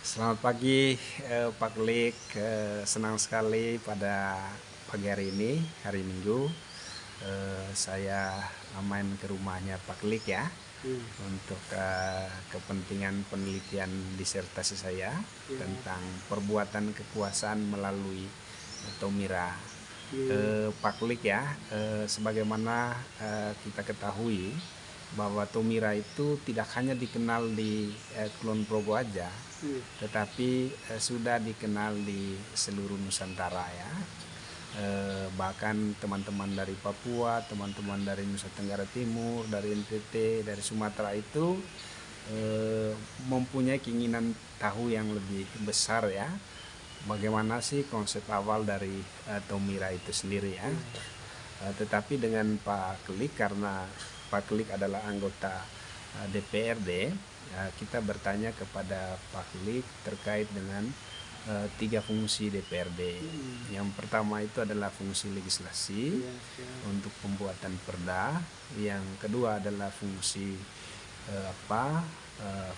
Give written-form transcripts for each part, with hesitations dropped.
Selamat pagi Pak Klik. Senang sekali pada pagi hari ini, hari Minggu. Saya main ke rumahnya Pak Klik ya, untuk kepentingan penelitian disertasi saya tentang perbuatan kekuasaan melalui Tomira. Pak Klik ya, sebagaimana kita ketahui bahwa Tomira itu tidak hanya dikenal di Kulon Progo aja, tetapi sudah dikenal di seluruh Nusantara ya. Bahkan teman-teman dari Papua, teman-teman dari Nusa Tenggara Timur, dari NTT, dari Sumatera itu mempunyai keinginan tahu yang lebih besar ya, bagaimana sih konsep awal dari Tomira itu sendiri ya. Tetapi dengan Pak Klik, karena Pak Klik adalah anggota DPRD, kita bertanya kepada Pak Klik terkait dengan 3 fungsi DPRD. Yang pertama itu adalah fungsi legislasi untuk pembuatan perda. Yang kedua adalah fungsi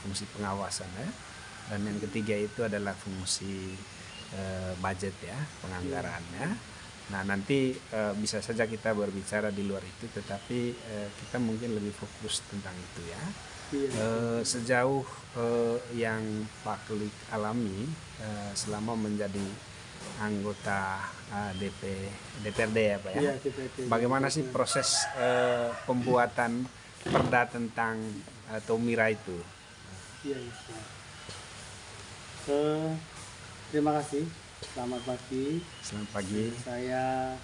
fungsi pengawasan ya. Dan yang ketiga itu adalah fungsi budget ya, penganggarannya. Nah nanti bisa saja kita berbicara di luar itu, tetapi kita mungkin lebih fokus tentang itu ya. Sejauh yang Pak Klik alami selama menjadi anggota DPRD ya Pak ya, bagaimana sih proses pembuatan perda tentang Tomira itu? Terima kasih. Selamat pagi. Selamat pagi. Saya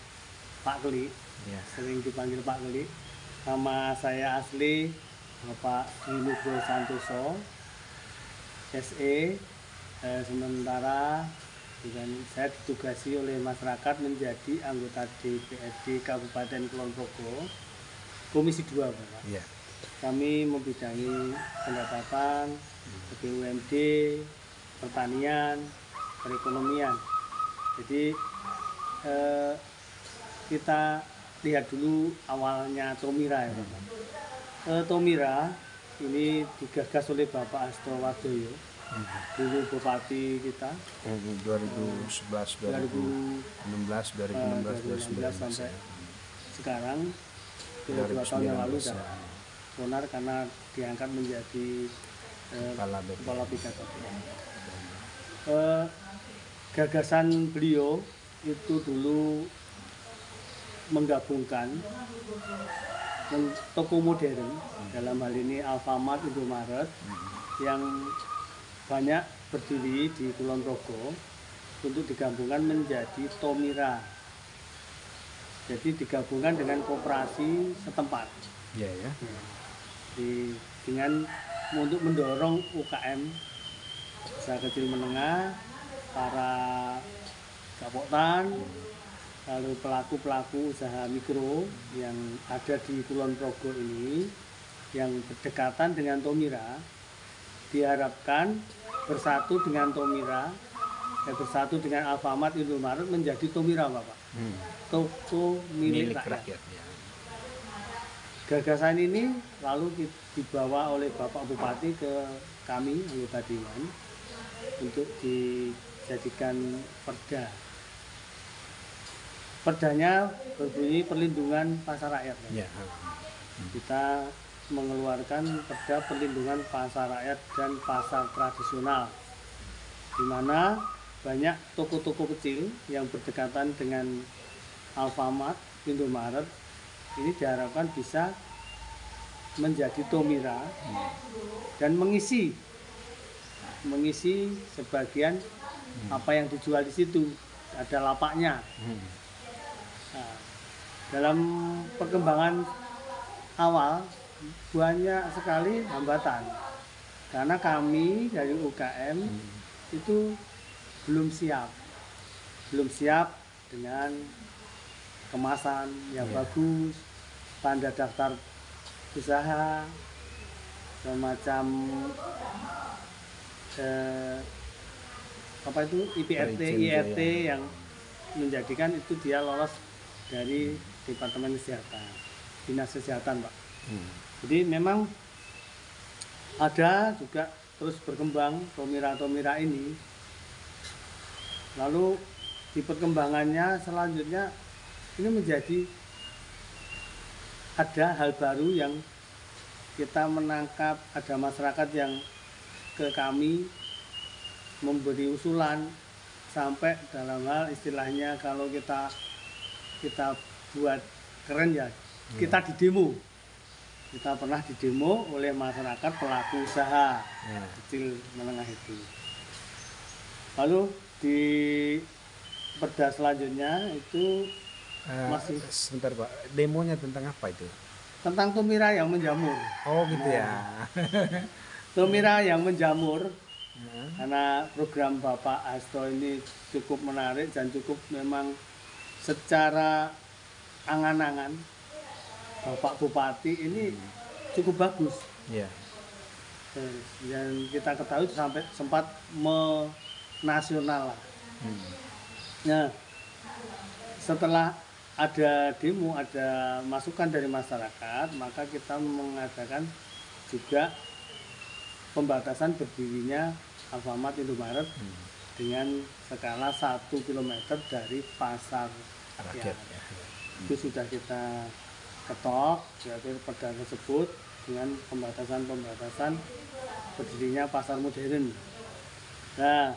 Pak Klik, Ya. sering dipanggil Pak Klik. Nama saya asli Bapak Winugro Santoso, SE. Sementara saya ditugasi oleh masyarakat menjadi anggota DPRD Kabupaten Kulon Progo, Komisi 2, Bapak. Ya. Kami membidangi pendapatan, BUMD, pertanian, perekonomian. Jadi kita lihat dulu awalnya Tomira ya Bapak. Tomira ini digagas oleh Bapak Hasto Wardoyo, dulu Bupati kita, 2011, 2016, 2016 sampai sekarang, 2 tahun yang lalu sudah ponar karena diangkat menjadi kepala BKKP. Gagasan beliau itu dulu menggabungkan toko modern, dalam hal ini Alfamart, Indomaret, yang banyak berdiri di Kulon Progo, untuk digabungkan menjadi Tomira. Jadi digabungkan dengan koperasi setempat. Ya. Dengan untuk mendorong UKM usaha kecil menengah, para kapoktan, lalu pelaku-pelaku usaha mikro yang ada di Kulon Progo ini, yang berdekatan dengan Tomira, diharapkan bersatu dengan Tomira, bersatu dengan Alfamart, Indomaret menjadi Tomira Bapak, toko milik rakyat. Ya. Gagasan ini lalu dibawa oleh Bapak Bupati ke kami, anggota Dewan, untuk dijadikan perda. Perdanya berbunyi perlindungan pasar rakyat. Ya. Kita mengeluarkan perda perlindungan pasar rakyat dan pasar tradisional, di mana banyak toko-toko kecil yang berdekatan dengan Alfamart, Indomaret, ini diharapkan bisa menjadi Tomira dan mengisi sebagian apa yang dijual di situ, ada lapaknya. Nah, dalam perkembangan awal banyak sekali hambatan, karena kami dari UKM itu belum siap dengan kemasan yang bagus, tanda daftar usaha, semacam IPRT, IRT yang menjadikan itu dia lolos dari Departemen Kesehatan, Dinas Kesehatan Pak. Jadi memang ada juga terus berkembang Tomira ini. Lalu di perkembangannya selanjutnya ini menjadi ada hal baru yang kita menangkap, ada masyarakat yang ke kami memberi usulan sampai dalam hal istilahnya kalau kita buat keren ya, kita didemo. Kita pernah didemo oleh masyarakat pelaku usaha kecil menengah itu. Lalu di perda selanjutnya itu masih sebentar Pak, demonya tentang apa itu? tentang Tomira yang menjamur. Oh gitu ya. Tomira yang menjamur, karena program Bapak Hasto ini cukup menarik dan cukup memang secara angan-angan Bapak Bupati ini cukup bagus. Iya. Dan kita ketahui sampai sempat menasional lah. Nah, setelah ada demo, ada masukan dari masyarakat, maka kita mengadakan juga pembatasan berdirinya Alfamart Indomaret dengan skala 1 km dari pasar rakyat. Itu sudah kita ketok, yaitu perda tersebut dengan pembatasan berdirinya pasar modern. Nah,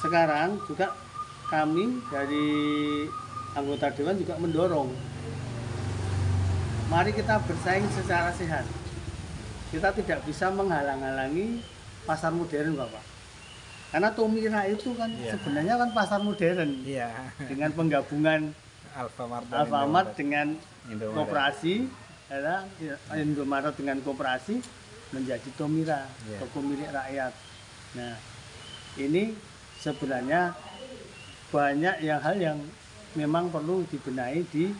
sekarang juga kami dari anggota dewan juga mendorong, mari kita bersaing secara sehat. Kita tidak bisa menghalang-halangi pasar modern, Bapak. Karena Tomira itu kan sebenarnya kan pasar modern dengan penggabungan Alfamart dengan koperasi, Indomaret dengan koperasi menjadi Tomira, toko milik rakyat. Nah, ini sebenarnya banyak hal yang memang perlu dibenahi di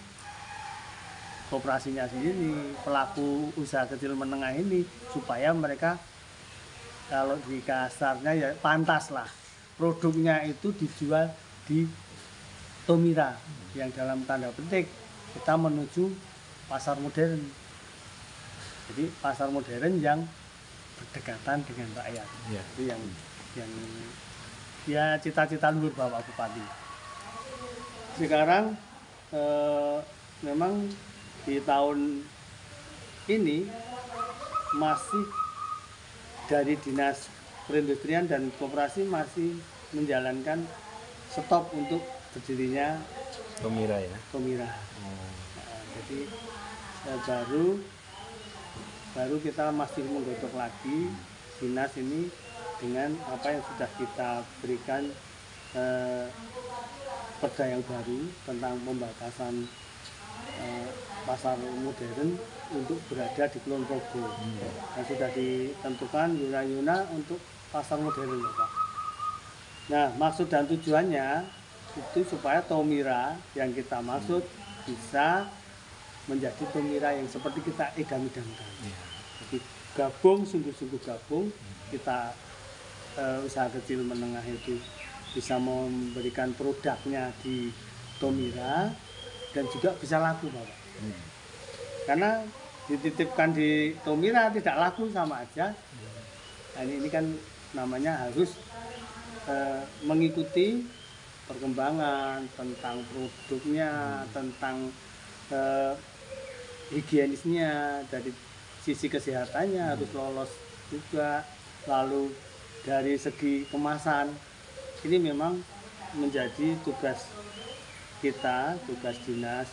koperasinya sendiri, pelaku usaha kecil menengah ini, supaya mereka kalau di kasarnya ya pantas lah produknya itu dijual di Tomira, yang dalam tanda petik kita menuju pasar modern. Jadi pasar modern yang berdekatan dengan rakyat. Itu yang ya cita-cita luhur Bapak Bupati. Sekarang memang di tahun ini masih dari Dinas Perindustrian dan Koperasi masih menjalankan stop untuk berdirinya Tomira ya. Tomira. Nah, jadi baru kita masih menggodok lagi dinas ini dengan apa yang sudah kita berikan perda yang baru tentang pembatasan pasar modern untuk berada di Kulon Progo. Yang sudah ditentukan yuna untuk pasar modern, Bapak. Nah, maksud dan tujuannya itu supaya Tomira yang kita maksud bisa menjadi Tomira yang seperti kita idam-idamkan. Jadi gabung, sungguh-sungguh gabung, kita usaha kecil menengah itu bisa memberikan produknya di Tomira dan juga bisa laku, Bapak. Karena dititipkan di Tomira tidak laku sama aja. Nah, ini kan namanya harus mengikuti perkembangan tentang produknya, tentang higienisnya, dari sisi kesehatannya harus lolos juga. Lalu dari segi kemasan, ini memang menjadi tugas kita, tugas dinas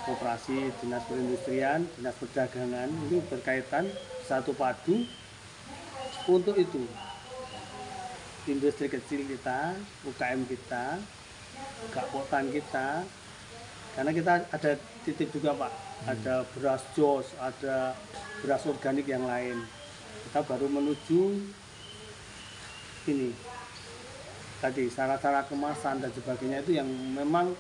koperasi, dinas perindustrian, dinas perdagangan, ini berkaitan satu padu untuk itu. Industri kecil kita, UKM kita, gapotan kita, karena kita ada titip juga Pak, ada beras jos, ada beras organik yang lain. Kita baru menuju ini tadi syarat-syarat kemasan dan sebagainya itu yang memang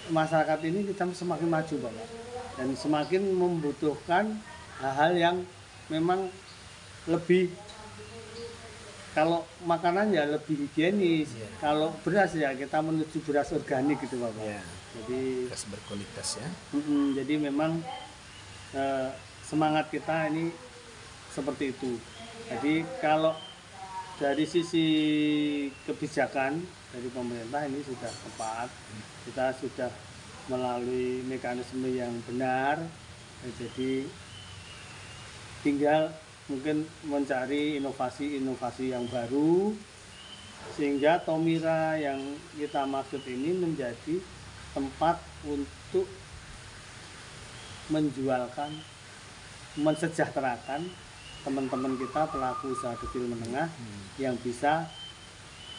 masyarakat ini kita semakin maju Bapak, dan semakin membutuhkan hal-hal yang memang lebih, kalau makanan ya lebih higienis, kalau beras ya kita menuju beras organik gitu Bapak. Jadi beras berkualitas ya. Jadi memang semangat kita ini seperti itu. Jadi kalau dari sisi kebijakan dari pemerintah ini sudah tepat, kita sudah melalui mekanisme yang benar, jadi tinggal mungkin mencari inovasi-inovasi yang baru sehingga Tomira yang kita maksud ini menjadi tempat untuk menjualkan, mensejahterakan teman-teman kita pelaku usaha kecil menengah yang bisa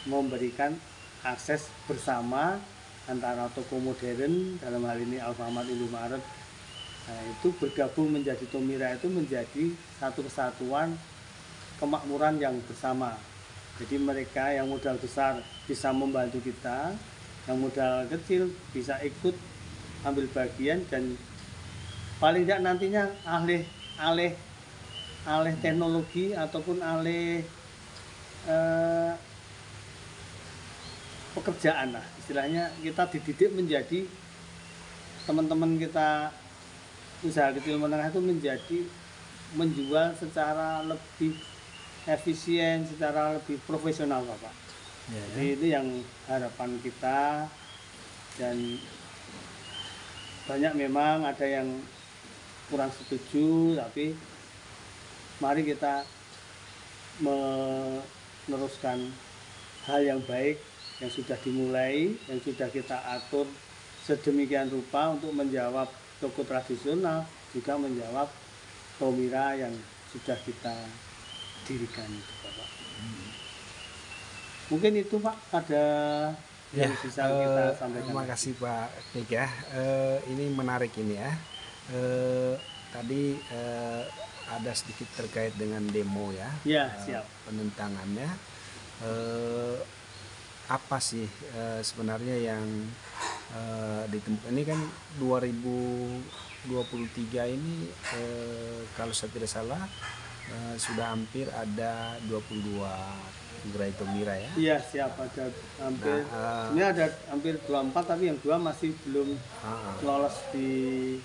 memberikan akses bersama antara toko modern, dalam hal ini Alfamart, Indomaret, nah, itu bergabung menjadi Tomira, itu menjadi satu kesatuan kemakmuran yang bersama. Jadi mereka yang modal besar bisa membantu kita, yang modal kecil bisa ikut ambil bagian, dan paling tidak nantinya alih teknologi ataupun alih pekerjaan lah istilahnya, kita dididik menjadi teman-teman kita usaha kecil menengah itu menjadi menjual secara lebih efisien, secara lebih profesional Bapak. Ya. Jadi itu yang harapan kita, dan banyak memang ada yang kurang setuju, tapi mari kita meneruskan hal yang baik yang sudah dimulai, yang sudah kita atur sedemikian rupa untuk menjawab toko tradisional, juga menjawab Tomira yang sudah kita dirikan itu Bapak. Mungkin itu Pak, ada yang bisa kita sampaikan. Terima kasih Pak Nik ya. Ini menarik ini ya. Tadi ada sedikit terkait dengan demo ya. Ya, siap. Penentangannya. Apa sih sebenarnya yang ditemukan ini kan 2023 ini kalau saya tidak salah sudah hampir ada 22 gerai Tomira ya. Iya, siap, ada hampir. Ini ada hampir 24, tapi yang 2 masih belum lolos dari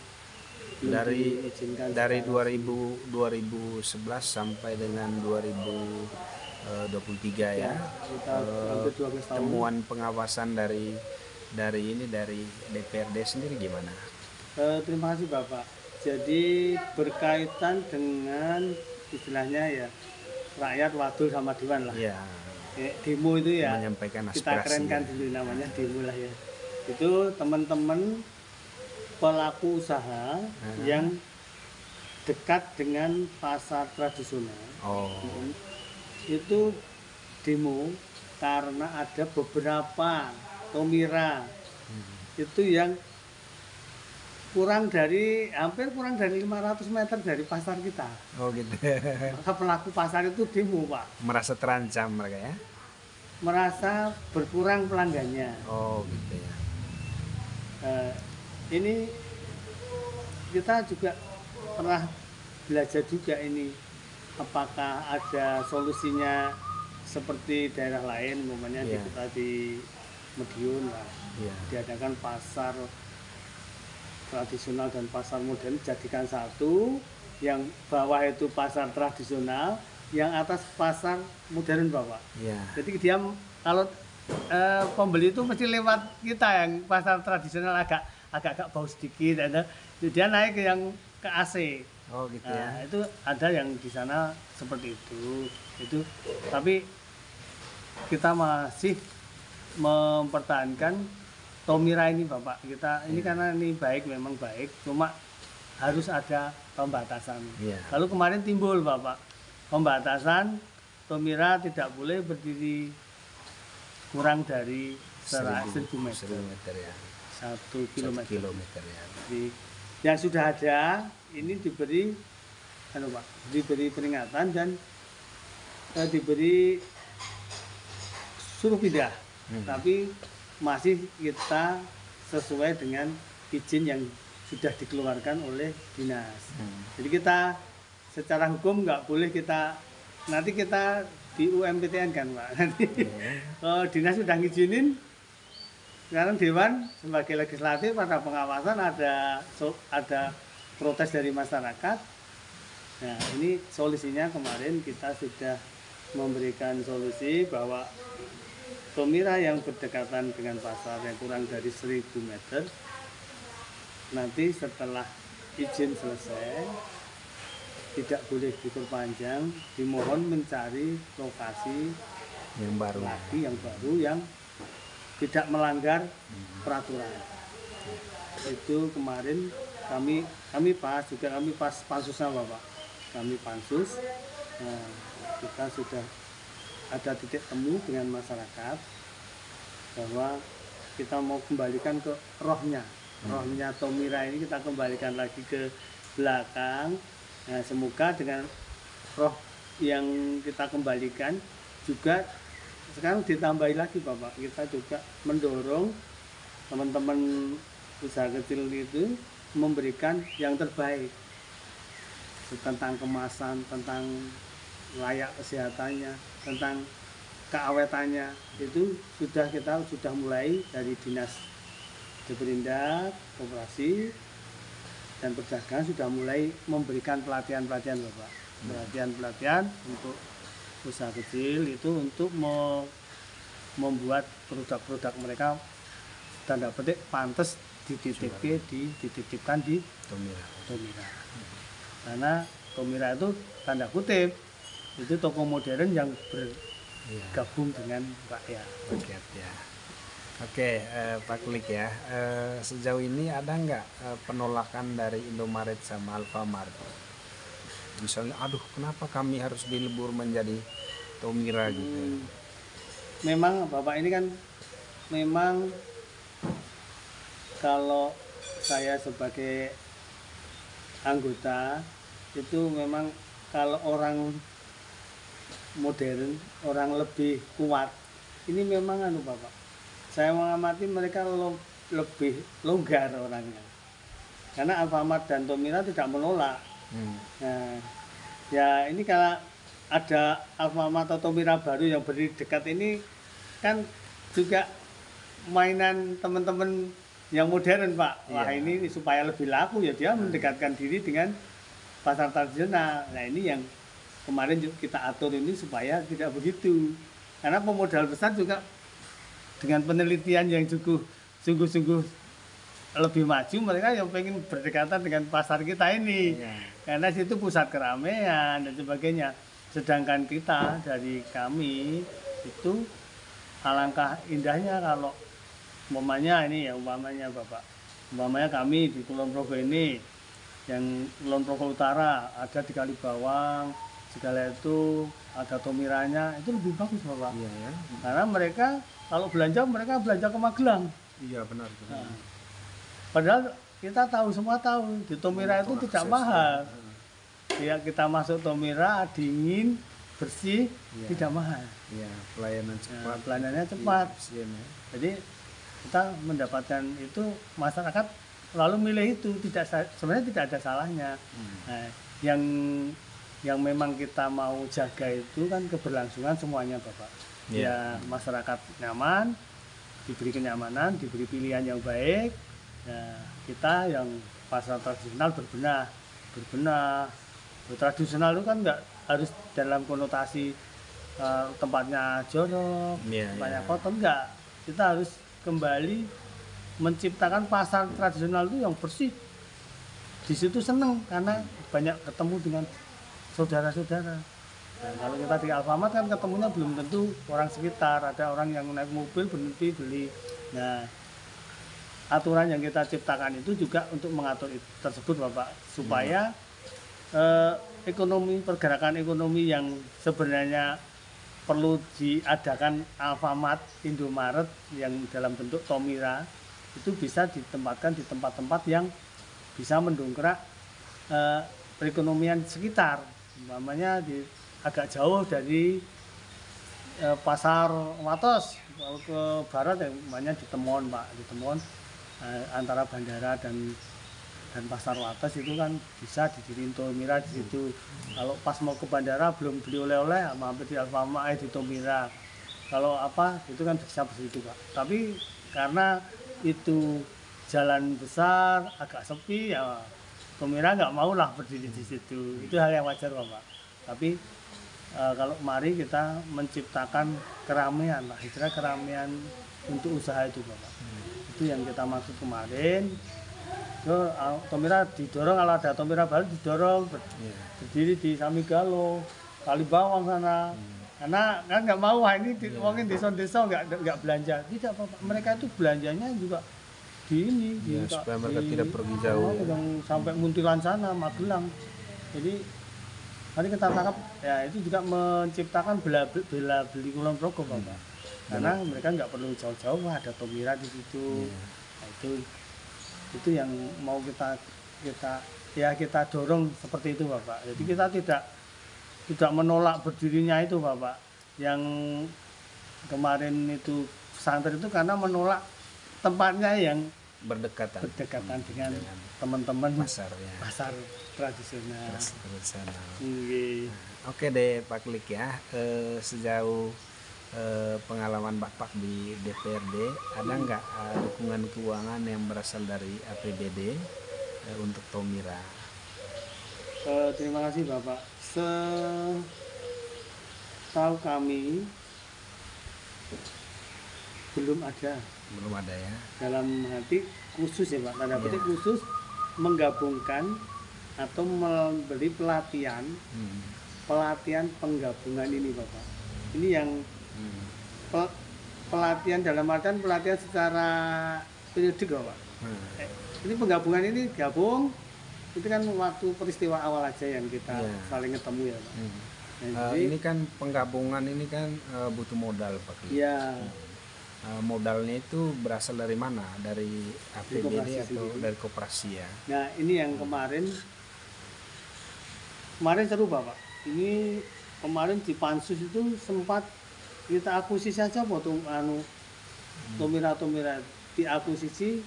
2011 sampai dengan 2023 ya. Temuan pengawasan dari DPRD sendiri gimana? Terima kasih Bapak. Jadi berkaitan dengan istilahnya ya rakyat wadul sama dewan lah. Ya. Demo itu ya. Menyampaikan aspirasi. Kita kerenkan dulu namanya demo lah ya. Itu teman-teman pelaku usaha yang dekat dengan pasar tradisional. Itu demo karena ada beberapa Tomira itu yang hampir kurang dari 500 meter dari pasar kita. Oh gitu. Maka pelaku pasar itu demo Pak. Merasa terancam mereka ya? Merasa berkurang pelanggannya. Oh gitu ya. Ini kita juga pernah belajar juga ini, apakah ada solusinya seperti daerah lain, umpamanya di kita di Madiun lah, diadakan pasar tradisional dan pasar modern, jadikan satu, yang bawah itu pasar tradisional, yang atas pasar modern Bapak. Jadi dia kalau pembeli itu mesti lewat kita yang pasar tradisional agak bau sedikit, dia naik ke yang ke AC. Oh gitu ya. Itu ada yang di sana seperti itu. Tapi kita masih mempertahankan Tomira ini Bapak. Kita ini karena ini baik, memang baik, cuma harus ada pembatasan. Lalu kemarin timbul Bapak pembatasan, Tomira tidak boleh berdiri kurang dari 1.000 meter ya. 1 kilometer ya. Jadi, yang sudah ada ini diberi peringatan dan diberi suruh pindah. Tapi masih kita sesuai dengan izin yang sudah dikeluarkan oleh dinas. Jadi kita secara hukum nggak boleh nanti kita di UMPTN kan Pak. Nanti dinas sudah ngizinin, sekarang Dewan sebagai legislatif pada pengawasan ada protes dari masyarakat, Nah, ini solusinya kemarin kita sudah memberikan solusi bahwa Tomira yang berdekatan dengan pasar yang kurang dari 1000 meter, nanti setelah izin selesai tidak boleh diperpanjang, dimohon mencari lokasi yang baru lagi, yang baru, yang tidak melanggar peraturan. Itu kemarin kami pas pansusnya Bapak, kami pansus. Nah, kita sudah ada titik temu dengan masyarakat bahwa kita mau kembalikan ke rohnya Tomira ini, kita kembalikan lagi ke belakang. Nah, semoga dengan roh yang kita kembalikan juga sekarang ditambahi lagi Bapak, kita juga mendorong teman-teman usaha kecil itu memberikan yang terbaik tentang kemasan, tentang layak kesehatannya, tentang keawetannya. Itu kita sudah mulai dari Dinas Deperindak, Koperasi dan Perdagangan sudah mulai memberikan pelatihan-pelatihan Bapak. Pelatihan-pelatihan untuk usaha kecil itu untuk membuat produk-produk mereka tanda petik pantas dititipkan di Tomira. Karena Tomira itu tanda kutip itu toko modern yang bergabung dengan rakyat. Ya. Oke, Pak Klik ya. Sejauh ini ada nggak penolakan dari Indomaret sama Alfamart? Misalnya, aduh kenapa kami harus dilebur menjadi Tomira gitu? Memang Bapak ini kan memang kalau saya sebagai anggota itu memang kalau orang modern, orang lebih kuat, ini memang Bapak, saya mengamati mereka lebih longgar orangnya, karena Alfamart dan Tomira tidak menolak. Nah, ya ini kalau ada Alfamart atau Tomira baru yang berdiri dekat ini kan juga mainan teman-teman yang modern Pak. Wah ini supaya lebih laku ya dia mendekatkan diri dengan pasar tradisional. Nah ini yang kemarin kita atur ini supaya tidak begitu. Karena pemodal besar juga dengan penelitian yang sungguh-sungguh lebih maju, mereka yang pengen berdekatan dengan pasar kita ini. Karena situ pusat keramaian dan sebagainya. Sedangkan kita dari kami itu alangkah indahnya kalau umpamanya Bapak, umpamanya kami di Kulon Progo ini, yang Kulon Progo Utara ada di Kalibawang, segala itu ada Tomiranya, itu lebih bagus Bapak. Iya ya. Karena mereka kalau mereka belanja ke Magelang. Iya benar. Nah, padahal kita semua tahu di Tomira itu tidak mahal. Ya kita masuk Tomira dingin, bersih, tidak mahal. Iya, pelayanan cepat. Nah, pelayanannya cepat. Ya. Jadi kita mendapatkan itu, masyarakat lalu milih itu, sebenarnya tidak ada salahnya. Nah, yang memang kita mau jaga itu kan keberlangsungan semuanya Bapak. Ya masyarakat nyaman, diberi kenyamanan, diberi pilihan yang baik. Nah, kita yang pasar tradisional berbenah. Tradisional itu kan nggak harus dalam konotasi tempatnya jorok, tempatnya kotor, enggak. Kita harus kembali menciptakan pasar tradisional itu yang bersih. Di situ seneng karena banyak ketemu dengan saudara-saudara. Nah, kalau kita di Alfamart kan ketemunya belum tentu orang sekitar, ada orang yang naik mobil berhenti beli. Nah, aturan yang kita ciptakan itu juga untuk mengatur itu tersebut Bapak, supaya pergerakan ekonomi yang sebenarnya perlu diadakan Alfamart, Indomaret yang dalam bentuk Tomira itu bisa ditempatkan di tempat-tempat yang bisa mendongkrak perekonomian sekitar, umpamanya agak jauh dari pasar Watos, kalau ke barat yang namanya di Temon Pak, di Temon antara bandara dan pasar Wates itu kan bisa didiriin Tomira di situ. Kalau pas mau ke bandara belum beli oleh-oleh, mampir di Alfamart di Tomira. Kalau apa itu kan bisa begitu Pak. Tapi karena itu jalan besar agak sepi ya, Tomira nggak mau lah berdiri di situ. Itu hal yang wajar Bapak. Tapi kalau mari kita menciptakan keramaian lah, istilah keramaian untuk usaha itu Bapak. Itu yang kita maksud kemarin. So, Tomira didorong, kalau ada Tomira baru didorong berdiri di Samigalo, Kalibawang sana. Karena kan nggak mau ini mungkin desa-desa nggak belanja. Tidak Bapak, mereka itu belanjanya juga di ini, supaya mereka tidak pergi jauh. Yang sampai Muntilan sana, Magelang. Jadi mari kita tangkap ya, itu juga menciptakan bela beli Kulon Progo Bapak. Karena mereka nggak perlu jauh-jauh, ada Tomira di situ. Nah, itu yang mau kita dorong seperti itu Bapak. Jadi kita tidak menolak berdirinya itu Bapak. Yang kemarin itu pesantren itu karena menolak tempatnya yang berdekatan dengan teman-teman pasar tradisional. Oke deh Pak Klik ya, sejauh pengalaman Bapak di DPRD, ada nggak dukungan keuangan yang berasal dari APBD untuk Tomira? Terima kasih Bapak. Setahu kami belum ada ya. Dalam hati khusus ya Pak, tanda petik khusus menggabungkan atau memberi pelatihan penggabungan ini Bapak. Ini yang pelatihan dalam artian pelatihan secara periodik Bapak. Ini penggabungan ini gabung, itu kan waktu peristiwa awal aja yang kita saling ketemu ya Pak. Jadi, ini kan penggabungan ini kan butuh modal Pak. Iya. Modalnya itu berasal dari mana? Dari APBD atau dari koperasi ya? Nah ini yang kemarin seru Bapak. Ini kemarin di Pansus itu sempat kita akuisisi saja Tomira diakuisisi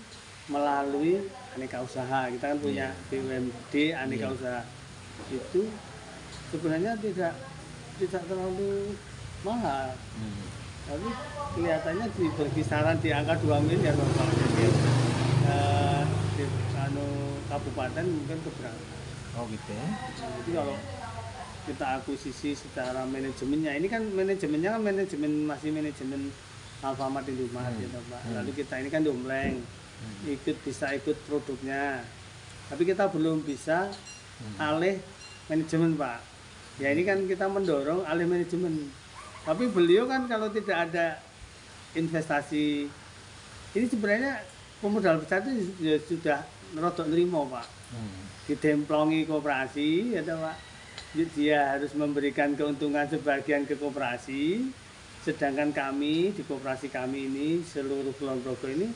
melalui aneka usaha. Kita kan punya BUMD aneka usaha. Itu sebenarnya tidak terlalu mahal. Tapi kelihatannya di berkisaran di angka 2 miliar Bapak. Jadi di kabupaten mungkin keberapa. Oh gitu ya. Jadi kalau kita akuisisi secara manajemennya, ini kan manajemennya kan masih manajemen Alfamart Indomaret gitu Pak. Lalu kita ini kan dompleng, bisa ikut produknya. Tapi kita belum bisa alih manajemen Pak. Ya ini kan kita mendorong alih manajemen. Tapi beliau kan kalau tidak ada investasi, ini sebenarnya pemodal besar itu ya sudah rodok nerimo Pak. Didemplongi koperasi ya Pak. Dia harus memberikan keuntungan sebagian ke koperasi, sedangkan kami di koperasi kami ini seluruh Kulon Progo ini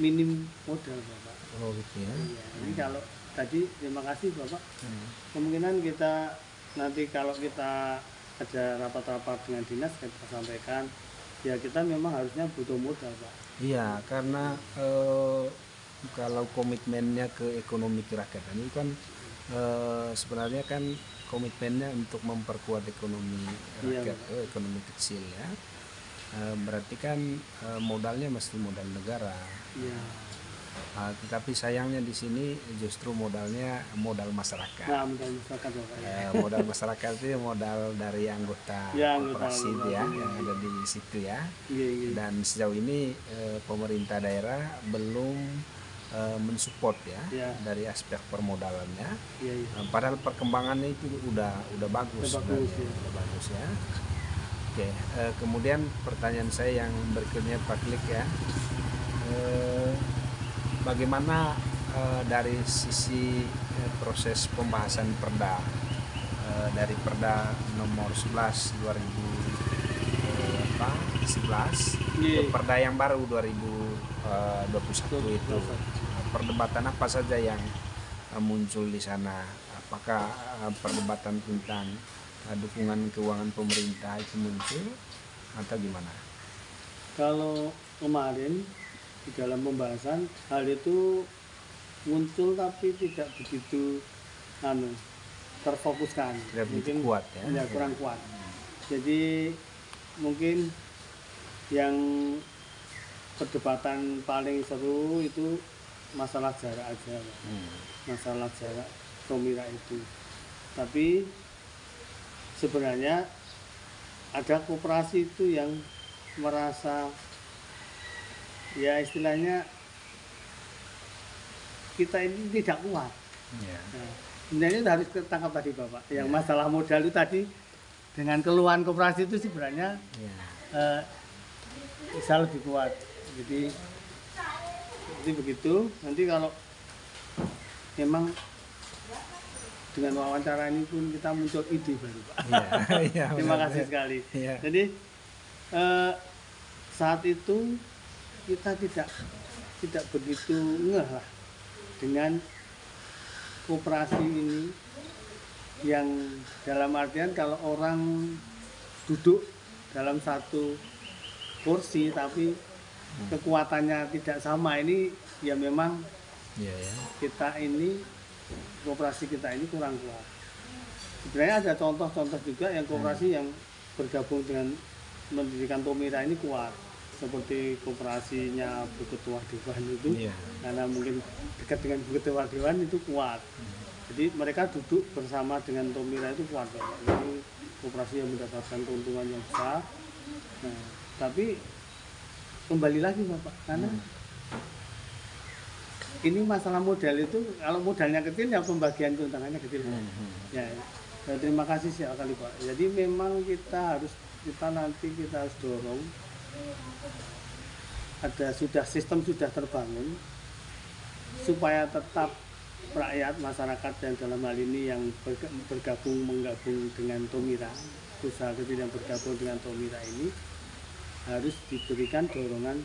minim modal Bapak. Oh gitu ya. Iya, ini kalau tadi terima kasih Bapak. Kemungkinan kita nanti kalau kita ada rapat-rapat dengan dinas kita sampaikan ya kita memang harusnya butuh modal Pak. Iya karena kalau komitmennya ke ekonomi kerakyatan itu kan sebenarnya kan komitmennya untuk memperkuat ekonomi rakyat, ekonomi kecil ya. Berarti kan modalnya mesti modal negara. Iya. Tetapi sayangnya di sini justru modalnya modal masyarakat. Nah, modal masyarakat Bapak. Modal masyarakat itu modal dari anggota koperasi yang ada di situ ya. Dan sejauh ini pemerintah daerah belum mensupport ya dari aspek permodalannya. Padahal perkembangannya itu udah bagus, udah bagus ya. Oke, kemudian pertanyaan saya yang berikutnya Pak Klik ya. Bagaimana dari sisi proses pembahasan Perda dari Perda nomor 11 2011 ke Perda yang baru 2021 itu, perdebatan apa saja yang muncul di sana? Apakah perdebatan tentang dukungan keuangan pemerintah itu muncul atau gimana? Kalau kemarin di dalam pembahasan hal itu muncul tapi tidak begitu terfokuskan, mungkin kuat ya, kurang kuat. Jadi mungkin yang perdebatan paling seru itu masalah jarak aja. masalah jarak Tomira itu. Tapi sebenarnya ada koperasi itu yang merasa ya istilahnya kita ini tidak kuat. Nah, sebenarnya itu harus ketangkap tadi Bapak. Yang masalah modal itu tadi dengan keluhan koperasi itu sebenarnya bisa lebih kuat. Jadi begitu. Nanti kalau memang dengan wawancara ini pun kita muncul ide baru Pak. Terima kasih sekali. Jadi saat itu kita tidak begitu ngeh lah dengan koperasi ini, yang dalam artian kalau orang duduk dalam satu kursi tapi kekuatannya tidak sama, ini ya memang kita ini, koperasi kita ini kurang kuat. Sebenarnya ada contoh-contoh juga yang koperasi yang bergabung dengan mendirikan Tomira ini kuat, seperti koperasinya Bu Ketua Dewan itu, karena mungkin dekat dengan Bu Ketua Dewan itu kuat. Jadi mereka duduk bersama dengan Tomira itu kuat Bapak. Jadi koperasi yang mendapatkan keuntungan yang besar. Nah, tapi kembali lagi Bapak, karena ini masalah modal itu, kalau modalnya kecil ya pembagian keuntungannya kecil. Ya, terima kasih sekali Pak. Jadi memang kita harus dorong, sistem sudah terbangun supaya tetap rakyat, masyarakat, dan dalam hal ini yang menggabung dengan Tomira, usaha kecil yang bergabung dengan Tomira ini harus diberikan dorongan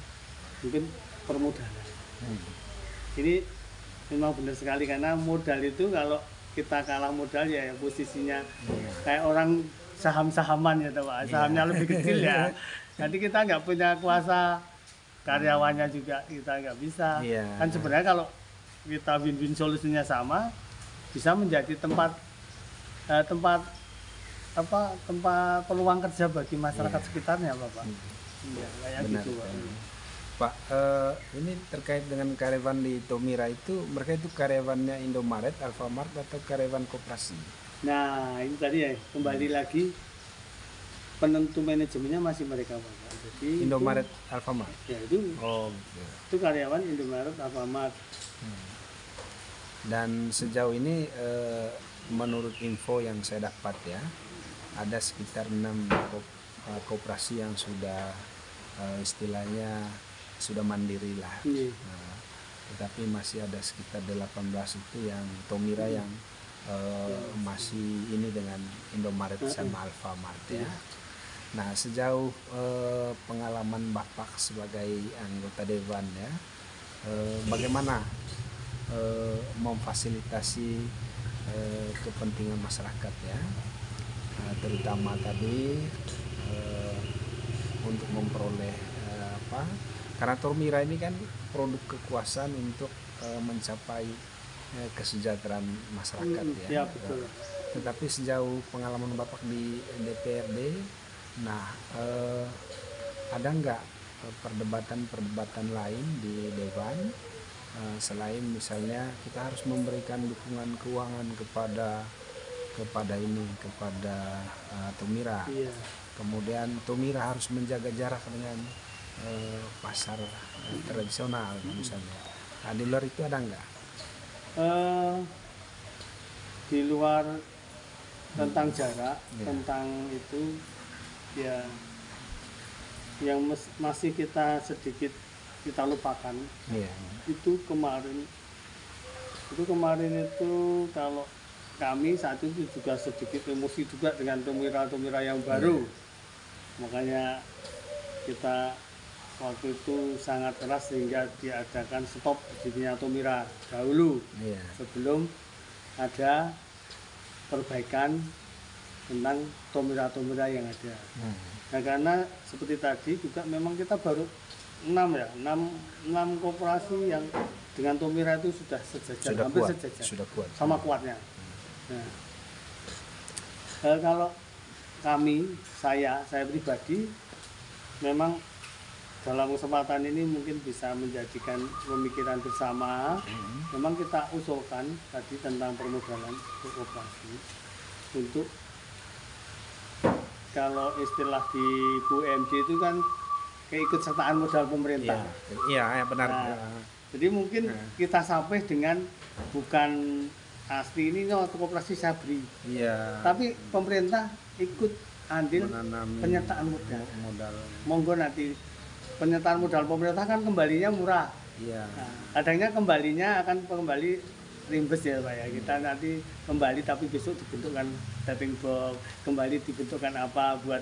mungkin permodalan. Ini memang benar sekali, karena modal itu kalau kita kalah modal ya posisinya kayak orang saham-sahaman ya Pak, sahamnya lebih kecil ya. Nanti kita nggak punya kuasa, karyawannya juga kita nggak bisa. Kan sebenarnya kalau kita win-win solusinya sama, bisa menjadi tempat peluang kerja bagi masyarakat sekitarnya Bapak. Kayak gitu Pak. Ini terkait dengan karyawan di Tomira itu, mereka itu karyawannya Indomaret, Alfamart, atau karyawan koperasi? Nah ini tadi ya, kembali lagi penentu manajemennya masih mereka Bapak. Jadi Indomaret, Alfamart? Ya itu karyawan Indomaret, Alfamart. Dan sejauh ini menurut info yang saya dapat ya, ada sekitar 6 koperasi yang sudah istilahnya sudah mandiri lah. Tetapi masih ada sekitar 18 itu yang Tomira yang masih ini dengan Indomaret sama Alfamart ya. Nah, sejauh pengalaman Bapak sebagai anggota dewan ya, bagaimana memfasilitasi kepentingan masyarakat ya, terutama tadi untuk memperoleh karena Tomira ini kan produk kekuasaan untuk mencapai kesejahteraan masyarakat ya. Betul. Tetapi sejauh pengalaman Bapak di DPRD, nah ada nggak perdebatan lain di Dewan selain misalnya kita harus memberikan dukungan keuangan kepada Tomira, kemudian Tomira harus menjaga jarak dengan pasar tradisional misalnya. Nah, di luar itu ada nggak? Di luar tentang jarak, tentang itu ya yang masih kita sedikit kita lupakan. Itu kemarin itu kalau kami saat itu juga sedikit emosi juga dengan Tomira yang baru. Makanya kita waktu itu sangat keras sehingga diadakan stop berdirinya Tomira dahulu sebelum ada perbaikan tentang Tomira yang ada. Nah, karena seperti tadi juga memang kita baru 6 koperasi yang dengan Tomira itu sudah sejajar, hampir sejajar, sudah kuat, sama kuatnya. Nah, kalau kami, saya pribadi memang dalam kesempatan ini mungkin bisa menjadikan pemikiran bersama. Memang kita usulkan tadi tentang permodalan koperasi untuk, kalau istilah di BUMD itu kan keikutsertaan modal pemerintah. Iya, benar. Nah, jadi mungkin kita sampai dengan bukan asli ini koperasi Sabri. Iya. Tapi pemerintah ikut andil penyertaan modal. Monggo nanti penyertaan modal pemerintah kan kembalinya murah. Iya. Nah, kadangnya kembalinya akan kembali rimbes ya Pak ya. Kita nanti kembali tapi besok dibentukkan tapping box, kembali dibentukkan apa buat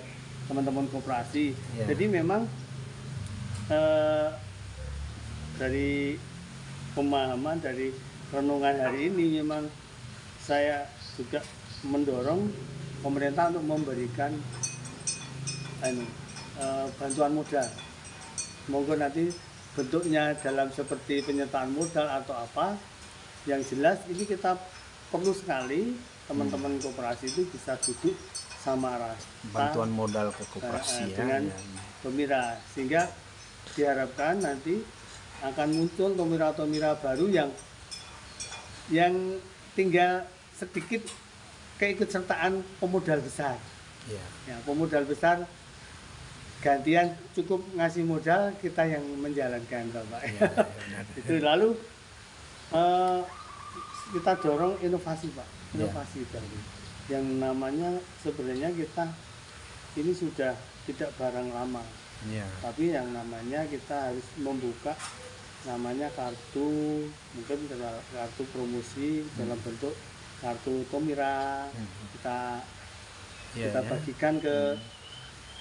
teman-teman koperasi. Iya. Jadi memang dari pemahaman, dari renungan hari ini memang saya juga mendorong pemerintah untuk memberikan bantuan modal. Monggo nanti bentuknya dalam seperti penyertaan modal atau apa. Yang jelas ini kita perlu sekali teman-teman koperasi itu bisa duduk sama rata bantuan modal ke koperasi dengan Tomira, sehingga diharapkan nanti akan muncul Tomira-Tomira baru yang tinggal sedikit keikutsertaan pemodal besar. Ya, pemodal besar gantian cukup ngasih modal, kita yang menjalankan Bapak. Itu lalu kita dorong inovasi Pak, inovasi baru. Yang namanya sebenarnya kita ini sudah tidak barang lama. Tapi yang namanya kita harus membuka namanya kartu, mungkin kartu promosi dalam bentuk kartu Tomira. Kita bagikan ke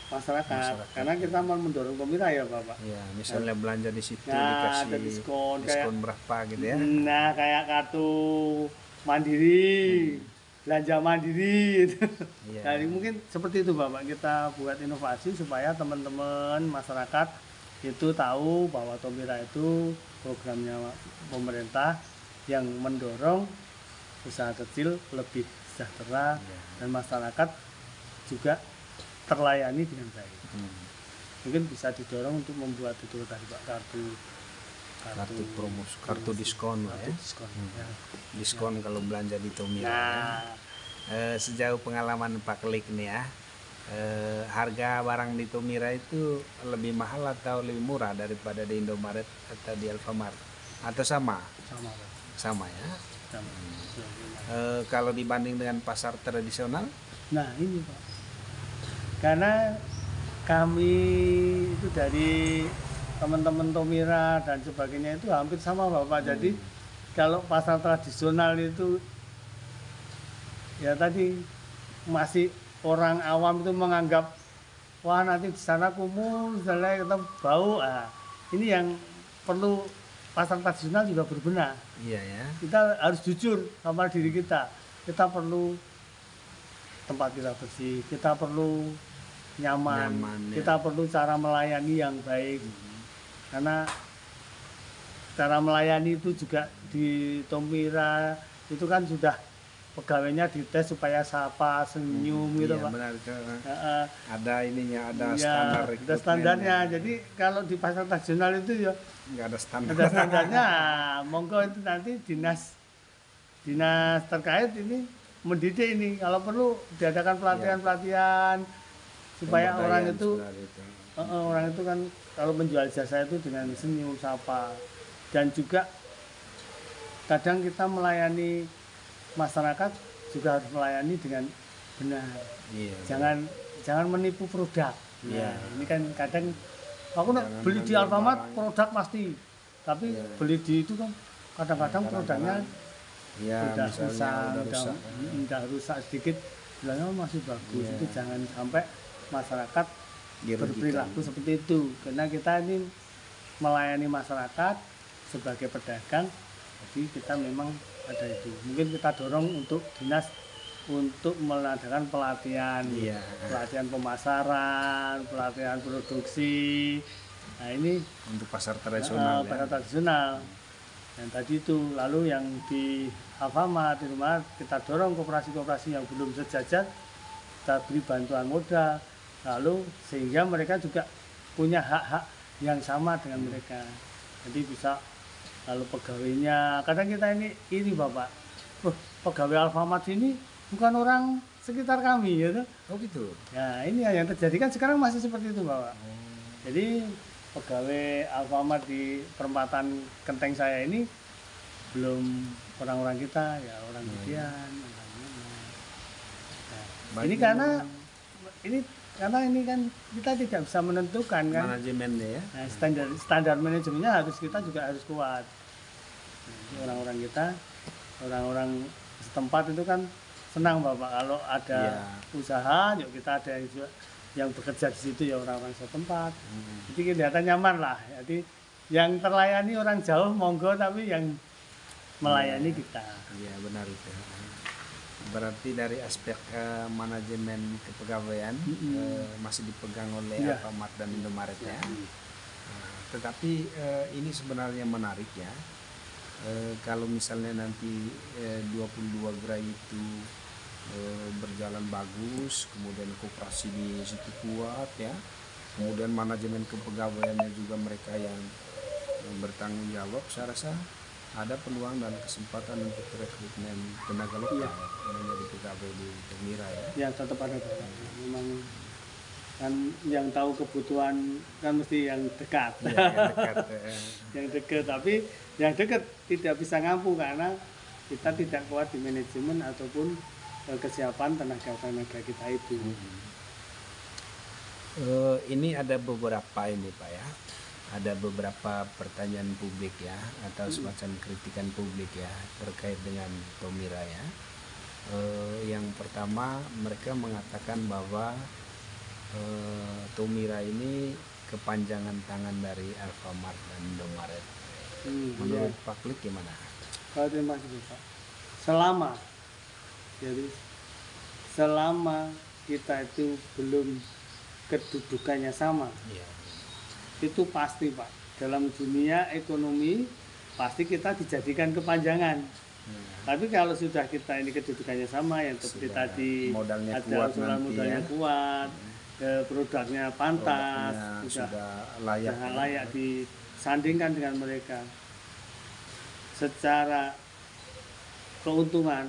masyarakat, karena kita mau mendorong Tomira ya Bapak. Iya, misalnya belanja di situ dikasih ada diskon berapa gitu ya. Nah, kayak kartu mandiri, belanja mandiri gitu. Jadi mungkin seperti itu Bapak, kita buat inovasi supaya teman-teman masyarakat itu tahu bahwa Tomira itu programnya pemerintah yang mendorong usaha kecil lebih sejahtera dan masyarakat juga terlayani dengan baik. Mungkin bisa didorong untuk membuat itu tadi Pak, kartu promosi, kartu diskon lah ya. Diskon kalau belanja di Tomira. Ya. Sejauh pengalaman Pak Klik nih ya, harga barang di Tomira itu lebih mahal atau lebih murah daripada di Indomaret atau di Alfamart? Atau sama? Sama ya. Kalau dibanding dengan pasar tradisional? Nah ini Pak, karena kami itu dari teman-teman Tomira dan sebagainya itu hampir sama Bapak. Jadi kalau pasar tradisional itu ya tadi masih orang awam itu menganggap wah nanti di sana kumuh, misalnya kita bau. Ini yang perlu pasar tradisional juga berbenah. Iya ya. Kita harus jujur sama diri kita. Kita perlu tempat kita bersih, kita perlu nyaman ya. Kita perlu cara melayani yang baik. Karena cara melayani itu juga di Tomira itu kan sudah pegawainya dites supaya sapa, senyum gitu Pak. Benar, ada ininya, ada standar. Ada standarnya. Jadi kalau di pasar tradisional itu ya nggak ada standar. Ada standarnya. Monggo itu nanti dinas terkait ini mendidik ini. Kalau perlu diadakan pelatihan supaya orang itu kan kalau menjual jasa itu dengan senyum, sapa, dan juga kadang kita melayani masyarakat juga harus melayani dengan benar. Jangan menipu produk. Ini kan kadang aku beli di Alfamart produk pasti, tapi beli di itu kan kadang-kadang produknya udah rusak sedikit, bilangnya masih bagus. Itu jangan sampai masyarakat berperilaku seperti itu, karena kita ini melayani masyarakat sebagai pedagang. Jadi kita memang ada itu. Mungkin kita dorong untuk dinas untuk mengadakan pelatihan pemasaran, pelatihan produksi. Nah ini untuk pasar tradisional. Pasar tradisional. Yang tadi itu, lalu yang di Alfamart, di rumah kita dorong koperasi-koperasi yang belum sejajar, kita beri bantuan modal, lalu sehingga mereka juga punya hak-hak yang sama dengan mereka. Jadi bisa lalu pegawainya, kadang kita ini Bapak, pegawai Alfamart ini bukan orang sekitar kami gitu. Oh gitu. Ya ini yang terjadi kan sekarang masih seperti itu Bapak. Jadi pegawai Alfamart di perempatan Kenteng saya ini belum orang-orang kita, ya orang Gidean, orang mana. Nah, ini karena ini kan kita tidak bisa menentukan kan manajemennya ya. Nah, standar manajemennya kita juga harus kuat. Jadi orang-orang kita, orang-orang setempat itu kan senang Bapak kalau ada usaha, yuk kita ada yang bekerja di situ ya orang-orang setempat. Jadi kelihatan nyaman lah. Jadi yang terlayani orang jauh monggo, tapi yang melayani kita. Iya benar itu. Berarti dari aspek manajemen kepegawaian masih dipegang oleh Alfamart dan Indomaret ya. Tetapi ini sebenarnya menarik ya. Kalau misalnya nanti 22 gerai itu berjalan bagus, kemudian koperasi di situ kuat ya, kemudian manajemen kepegawaiannya juga mereka yang bertanggung jawab, saya rasa ada peluang dan kesempatan untuk rekrutmen tenaga lokal menjadi pegawai di Tomira ya. Ya tetap ada Bapak. Memang kan yang tahu kebutuhan kan mesti yang dekat. Ya, yang dekat. Yang dekat, tapi yang dekat tidak bisa ngampu karena kita tidak kuat di manajemen ataupun kesiapan tenaga kita itu. Ini ada beberapa ini Pak ya. Ada beberapa pertanyaan publik ya, atau semacam kritikan publik ya terkait dengan Tomira ya. Yang pertama mereka mengatakan bahwa Tomira ini kepanjangan tangan dari Alfamart dan Indomaret. Menurut Pak Klik gimana? Terima kasih Pak. Selama kita itu belum kedudukannya sama, itu pasti Pak, dalam dunia ekonomi pasti kita dijadikan kepanjangan. Tapi kalau sudah kita ini kedudukannya sama, yang seperti tadi modalnya ada kuat, modalnya kuat, produknya pantas, sudah layak disandingkan dengan mereka. Secara keuntungan,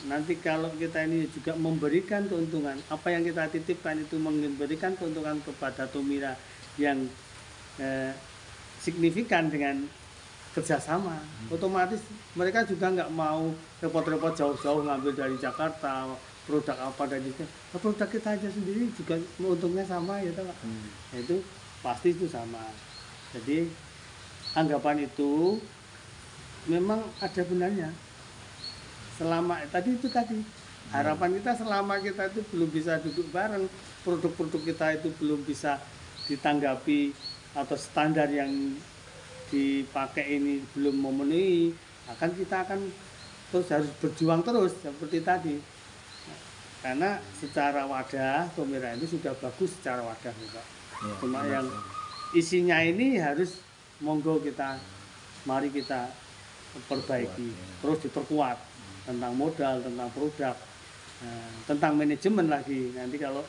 nanti kalau kita ini juga memberikan keuntungan, apa yang kita titipkan itu memberikan keuntungan kepada Tomira yang signifikan dengan kerjasama, otomatis mereka juga nggak mau repot-repot jauh-jauh ngambil dari Jakarta produk apa dan juga produk kita aja sendiri juga untungnya sama ya Pak. Itu pasti itu sama. Jadi anggapan itu memang ada benarnya. Selama tadi harapan kita selama kita itu belum bisa duduk bareng, produk-produk kita itu belum bisa ditanggapi atau standar yang dipakai ini belum memenuhi, kita akan terus harus berjuang terus seperti tadi. Karena secara wadah Tomira ini sudah bagus secara wadah Pak. Cuma yang isinya ini harus monggo mari kita perbaiki, terus diperkuat tentang modal, tentang produk, tentang manajemen lagi. Nanti kalau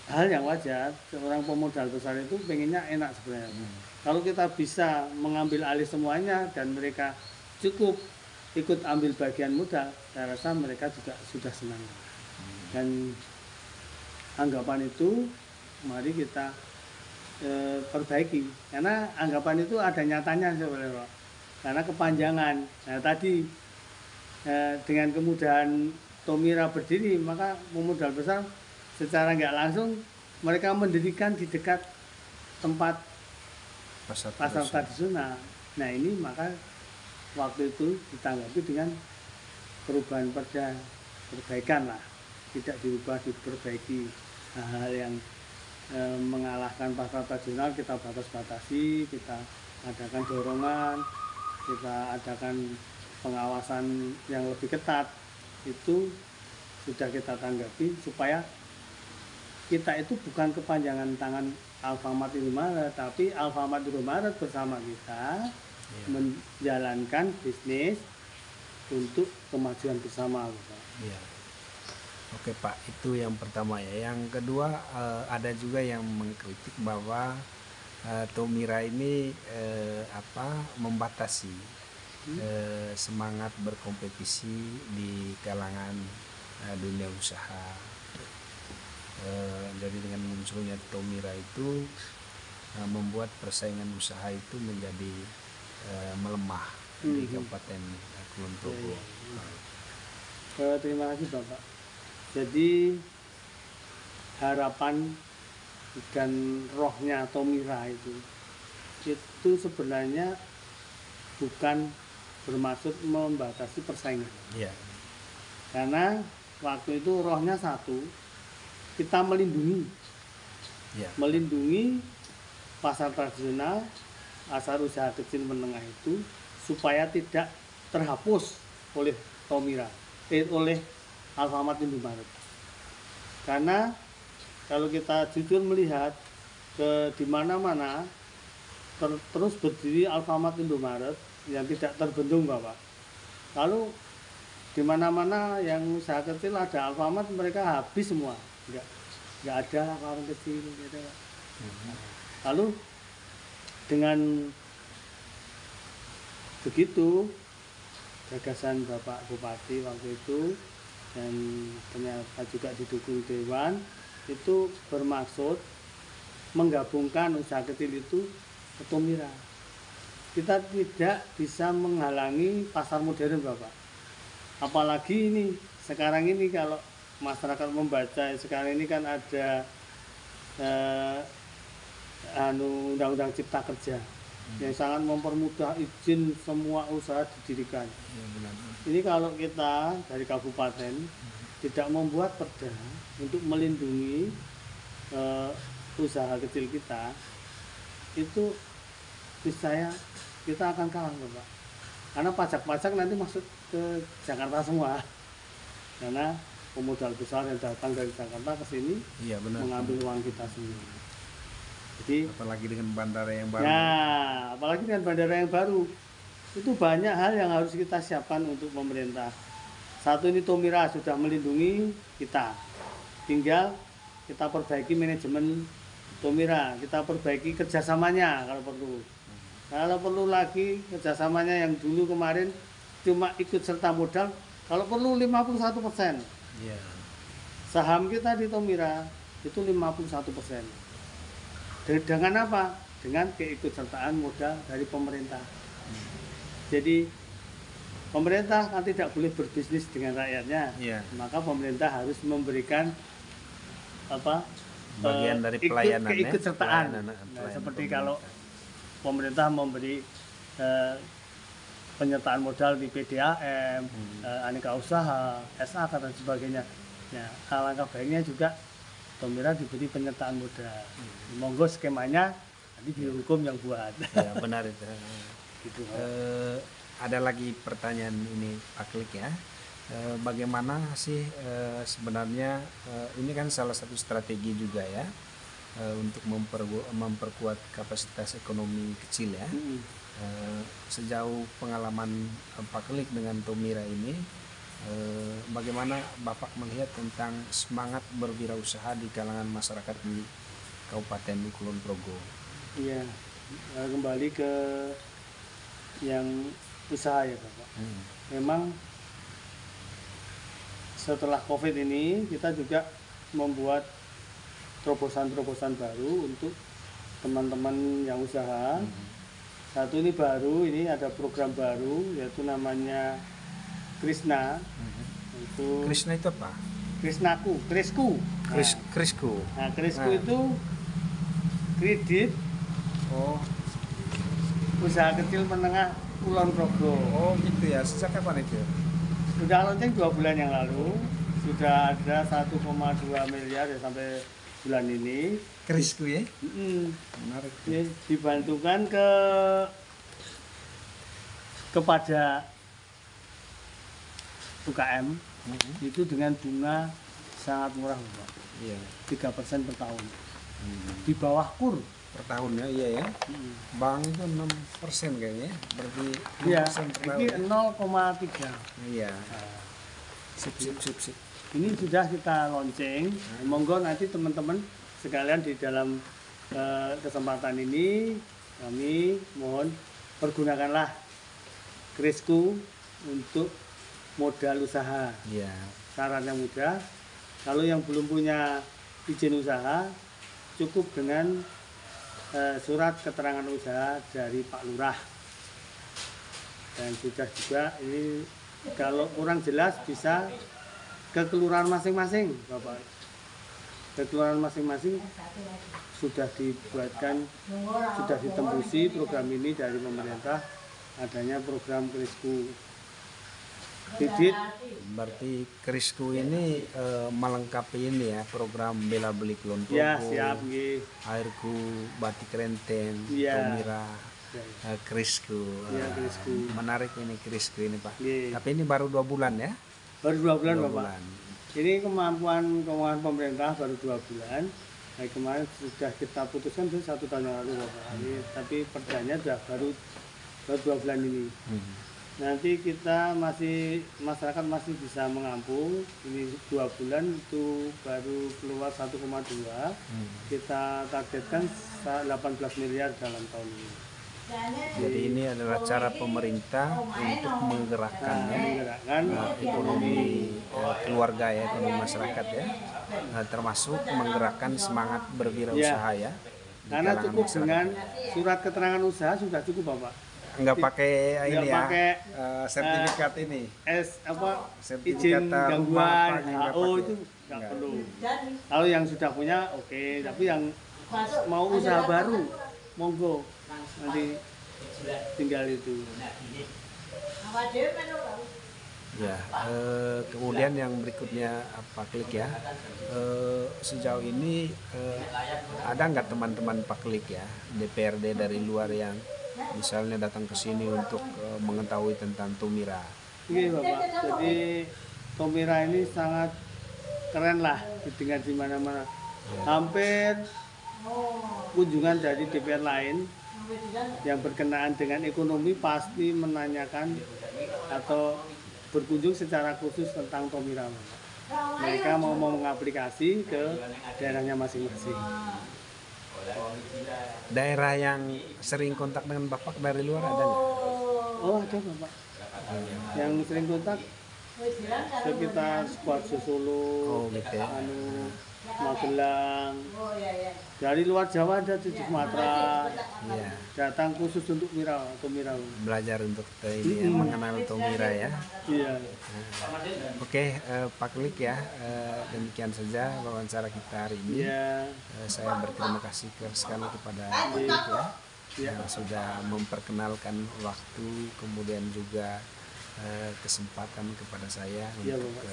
hal yang wajar, seorang pemodal besar itu pengennya enak sebenarnya. Kalau kita bisa mengambil alih semuanya dan mereka cukup ikut ambil bagian modal, saya rasa mereka juga sudah senang. Dan anggapan itu mari kita perbaiki, karena anggapan itu ada nyatanya sebenarnya Pak. Karena kepanjangan. Nah tadi dengan kemudahan Tomira berdiri, maka pemodal besar secara nggak langsung mereka mendirikan di dekat tempat pasar tradisional. Nah ini maka waktu itu ditanggapi dengan perubahan perda, perbaikan lah, tidak dirubah, diperbaiki. Hal-hal yang mengalahkan pasar tradisional kita batasi, kita adakan dorongan, kita adakan pengawasan yang lebih ketat. Itu sudah kita tanggapi supaya kita itu bukan kepanjangan tangan Alfamart Indomaret, tapi Alfamart Indomaret bersama kita menjalankan bisnis untuk kemajuan bersama. Oke Pak, itu yang pertama ya. Yang kedua, ada juga yang mengkritik bahwa Tomira ini membatasi semangat berkompetisi di kalangan dunia usaha. Jadi dengan munculnya Tomira itu membuat persaingan usaha itu menjadi melemah di Kabupaten Kulon Progo. Terima kasih Bapak. Jadi harapan dan rohnya Tomira itu sebenarnya bukan bermaksud membatasi persaingan. Iya. Karena waktu itu rohnya satu, kita melindungi, melindungi pasar tradisional, pasar usaha kecil menengah itu supaya tidak terhapus oleh Tomira, oleh Alfamart Indomaret. Karena kalau kita jujur melihat di mana-mana terus berdiri Alfamart Indomaret yang tidak terbendung Bapak. Lalu di mana-mana yang usaha kecil ada Alfamart, mereka habis semua, nggak ada warung kecil gitu. Lalu dengan begitu gagasan Bapak Bupati waktu itu dan ternyata juga didukung Dewan, itu bermaksud menggabungkan usaha kecil itu ke Tomira. Kita tidak bisa menghalangi pasar modern Bapak. Apalagi ini sekarang ini kalau masyarakat membaca sekarang ini kan ada Undang-Undang Cipta Kerja yang sangat mempermudah izin semua usaha didirikan. Ini kalau kita dari kabupaten tidak membuat perda untuk melindungi usaha kecil kita, itu saya kita akan kalah Bapak. Karena pajak-pajak nanti masuk ke Jakarta semua. Karena pemodal besar yang datang dari Jakarta ke sini mengambil uang kita semua. Jadi apalagi dengan bandara yang baru. Nah, apalagi dengan bandara yang baru. Itu banyak hal yang harus kita siapkan untuk pemerintah. Satu, ini Tomira sudah melindungi kita. Tinggal kita perbaiki manajemen Tomira, kita perbaiki kerjasamanya kalau perlu. Kalau perlu lagi kerjasamanya yang dulu kemarin cuma ikut serta modal, kalau perlu 51%. Saham kita di Tomira itu 51%. Dengan apa? Dengan keikutsertaan modal dari pemerintah. Jadi pemerintah kan tidak boleh berbisnis dengan rakyatnya, maka pemerintah harus memberikan bagian dari pelayanan, keikutsertaan. Seperti kalau pemerintah memberi penyertaan modal di PDAM, aneka usaha, SAK dan sebagainya. Ya, alangkah baiknya juga Tomira diberi penyertaan modal. Monggo skemanya nanti dihukum yang buat. Ya benar itu. Gitu. Ada lagi pertanyaan ini Pak Klik ya. Bagaimana sih sebenarnya ini kan salah satu strategi juga ya untuk memperkuat kapasitas ekonomi kecil ya. Sejauh pengalaman Pak Klik dengan Tomira ini, bagaimana Bapak melihat tentang semangat berwirausaha di kalangan masyarakat di Kabupaten Kulon Progo? Iya, kembali ke yang usaha ya Bapak. Memang setelah COVID ini kita juga membuat terobosan-terobosan baru untuk teman-teman yang usaha. Satu ini baru, ini ada program baru yaitu namanya Krisna. Itu Krisna itu apa? Krisku. Krisku. Nah, Krisku itu kredit usaha kecil menengah Kulon Progo. Oh gitu ya, sejak kapan itu? Sudah launching 2 bulan yang lalu, sudah ada 1,2 miliar ya sampai bulan ini. Krisku ya? Menarik. Ya, dibantukan kepada UKM itu dengan bunga sangat murah Bapak. Iya. 3% per tahun. Di bawah KUR. Per tahun ya, iya ya. Bank itu 6% kayaknya, berarti 6% ya, per tahun. Ini 0,3. Iya. Sip. ini sudah kita lonceng. Monggo nanti teman-teman sekalian di dalam kesempatan ini kami mohon pergunakanlah Krisku untuk modal usaha. Ya. Syaratnya mudah. Kalau yang belum punya izin usaha, cukup dengan surat keterangan usaha dari Pak Lurah. Dan sudah juga ini kalau kurang jelas bisa ke kelurahan masing-masing, Bapak. Ke kelurahan masing-masing sudah dibuatkan, sudah ditembusi program ini dari pemerintah, adanya program Krisku. Didit. Berarti Krisku ini melengkapi ini ya, program bela beli Kulon Progo, Ya, siap nggih. Airku, Batik Renteng, Ya. Tomira, Krisku. Ya, Krisku. Menarik ini Krisku ini Pak. Ye. Tapi ini baru 2 bulan ya? Baru 2 bulan 2 Bapak. bulan. Ini kemampuan pemerintah baru 2 bulan. Nah, kemarin sudah kita putuskan itu 1 tahun yang lalu Bapak. Tapi perjanjiannya sudah baru 2 bulan ini. Nanti kita masyarakat masih bisa mengampung. Ini 2 bulan itu baru keluar 1,2. Kita targetkan 18 miliar dalam tahun ini. Jadi ini adalah cara pemerintah untuk menggerakkan ekonomi keluarga ya, ekonomi masyarakat ya, termasuk menggerakkan semangat berwirausaha ya. Karena cukup dengan surat keterangan usaha sudah cukup Bapak. Nggak pakai ini ya, pakai sertifikat ini, izin gangguan, HO itu nggak Nggak. perlu. Kalau yang sudah punya oke, tapi yang mau usaha baru monggo nanti tinggal itu. Ya, kemudian yang berikutnya Pak Klik ya, sejauh ini ada nggak teman-teman Pak Klik ya, DPRD dari luar yang misalnya datang ke sini untuk mengetahui tentang Tomira? Iya Bapak, jadi Tomira ini sangat keren lah, didengar di mana-mana. Hampir kunjungan dari DPR lain yang berkenaan dengan ekonomi pasti menanyakan atau berkunjung secara khusus tentang Tomira. Mereka mau mengaplikasi ke daerahnya masing-masing. Daerah yang sering kontak dengan Bapak dari luar ada nggak? Oh ada Bapak. Yang sering kontak sekitar Sukoharjo Solo, gitu ya. Magelang. Dari luar Jawa ada di Sumatera. Iya. Datang khusus untuk Tomira. Belajar untuk ini ya, mengenal Tomira ya. Iya. Oke, Pak Klik ya, demikian saja wawancara kita hari ini. Iya. Saya berterima kasih sekali kepada Pak Klik ya, yang sudah memperkenalkan waktu, kemudian juga kesempatan kepada saya Iya, untuk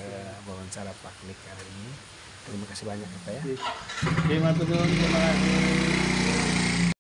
wawancara Pak Klik hari ini. Terima kasih banyak ya Pak ya. Terima kasih.